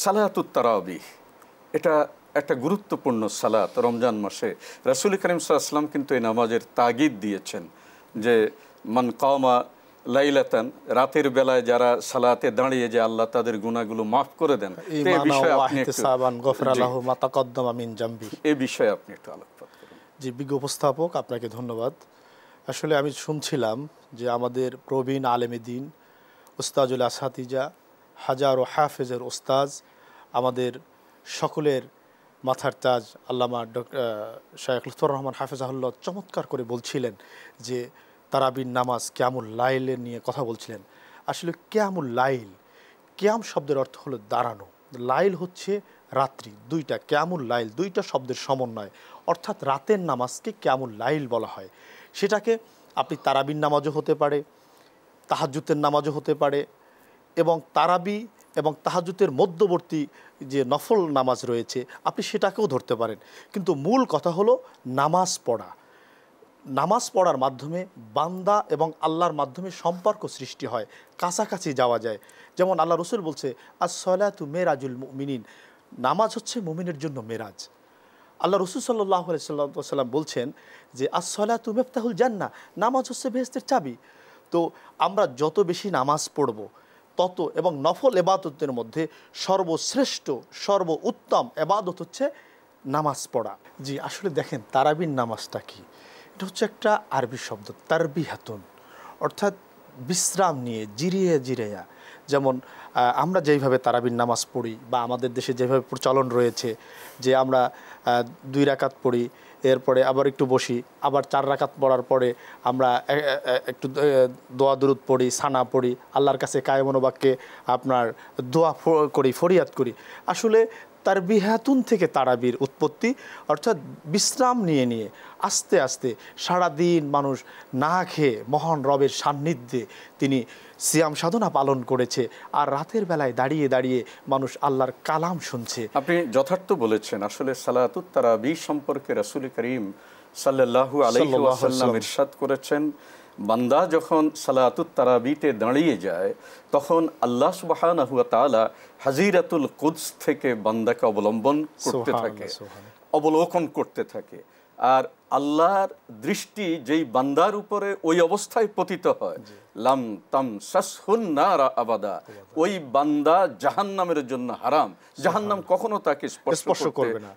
সালাতুত তারাবিহ এটা একটা গুরুত্বপূর্ণ সালাত। রমজান মাসে রাসূল করিম সাল্লাল্লাহু আলাইহি ওয়াসাল্লাম কিন্তু এই নামাজের তাগিদ দিয়েছেন যে মান কামা লাইলাতান, রাতের বেলায় যারা সালাতে দাঁড়িয়ে যে আল্লাহ তাদের গুনাহগুলো মাফ করে দেন। এই বিষয়ে আপনি একটু এই বিষয়ে আপনি একটু আলোকপাত করুন। জি, বিজ্ঞ উপস্থাপক, আপনাকে ধন্যবাদ। আসলে আমি শুনছিলাম যে আমাদের প্রবীণ আলেমে দ্বীন উস্তাজুল আসাতিজা, হাজার ও হাফেজের ওস্তাজ, আমাদের সকলের মাথার তাজ আল্লামা শায়খ লুৎফর রহমান হাফেজাহুল্লাহ চমৎকার করে বলছিলেন যে তারাবির নামাজ কিয়ামুল লাইলের নিয়ে কথা বলছিলেন। আসলে কিয়ামুল লাইল, কিয়াম শব্দের অর্থ হলো দাঁড়ানো, লাইল হচ্ছে রাত্রি, দুইটা কিয়ামুল লাইল দুইটা শব্দের সমন্বয়, অর্থাৎ রাতের নামাজকে কিয়ামুল লাইল বলা হয়। সেটাকে আপনি তারাবির নামাজও হতে পারে, তাহাজ্জুদের নামাজও হতে পারে, এবং তারাবি এবং তাহাজ্জুদের মধ্যবর্তী যে নফল নামাজ রয়েছে আপনি সেটাকেও ধরতে পারেন। কিন্তু মূল কথা হলো নামাজ পড়া। নামাজ পড়ার মাধ্যমে বান্দা এবং আল্লাহর মাধ্যমে সম্পর্ক সৃষ্টি হয়, কাছাকাছি যাওয়া যায়। যেমন আল্লাহ রসুল বলছে আস-সালাতু মেরাজুল মুমিনিন, নামাজ হচ্ছে মুমিনের জন্য মেরাজ। আল্লাহ রসুল সাল্লাল্লাহু আলাইহি ওয়াসাল্লাম বলছেন যে আস-সালাতু মিফতাহুল জান্নাহ, নামাজ হচ্ছে বেহেশতের চাবি। তো আমরা যত বেশি নামাজ পড়ব তত, এবং নফল এবাদতের মধ্যে সর্বশ্রেষ্ঠ সর্বোত্তম এবাদত হচ্ছে নামাজ পড়া। জি, আসলে দেখেন তারাবির নামাজটা কি, এটা হচ্ছে একটা আরবি শব্দ তারবিহাতুন, অর্থাৎ বিশ্রাম নিয়ে, জিরিয়ে জিরেয়া। যেমন আমরা যেইভাবে তারাবির নামাজ পড়ি বা আমাদের দেশে যেভাবে প্রচলন রয়েছে যে আমরা 2 রাকাত পড়ি, এরপরে আবার একটু বসি, আবার 4 রাকাত পড়ার পরে আমরা একটু দোয়া দুরুদ পড়ি, সানা পড়ি, আল্লাহর কাছে কায়মনোবাক্যে আপনার দোয়া করি, ফরিয়াদ করি। আসলে তারবিহাতুন থেকে তারাবির উৎপত্তি, অর্থাৎ বিশ্রাম নিয়ে নিয়ে আস্তে আস্তে সারাদিন মানুষ না খেয়ে মহান রবের সান্নিধ্যে তিনি সিয়াম সাধনা পালন করেছে, আর রাতের বেলায় দাঁড়িয়ে দাঁড়িয়ে মানুষ আল্লাহর কালাম শুনছে। আপনি যথার্থ বলেছেন। আসলে সালাতুত তারাবিহ সম্পর্কে রাসূল করিম সাল্লাল্লাহু আলাইহি ওয়াসাল্লাম ইরশাদ করেছেন, বান্দা যখন সালাতুত তারাবিতে দাঁড়িয়ে যায় তখন আল্লাহ সুবহানাহু ওয়া তাআলা হাজিরাতুল কুদস থেকে বান্দাকে অবলোকন করতে থাকে। আর আল্লাহর দৃষ্টি যেই বান্দার উপরে ওই অবস্থায় পতিত হয়, লাম তামসাসহুন নার আবাদা, ওই বান্দা জাহান্নামের জন্য হারাম, জাহান্নাম কখনো তাকে স্পর্শ করবে না।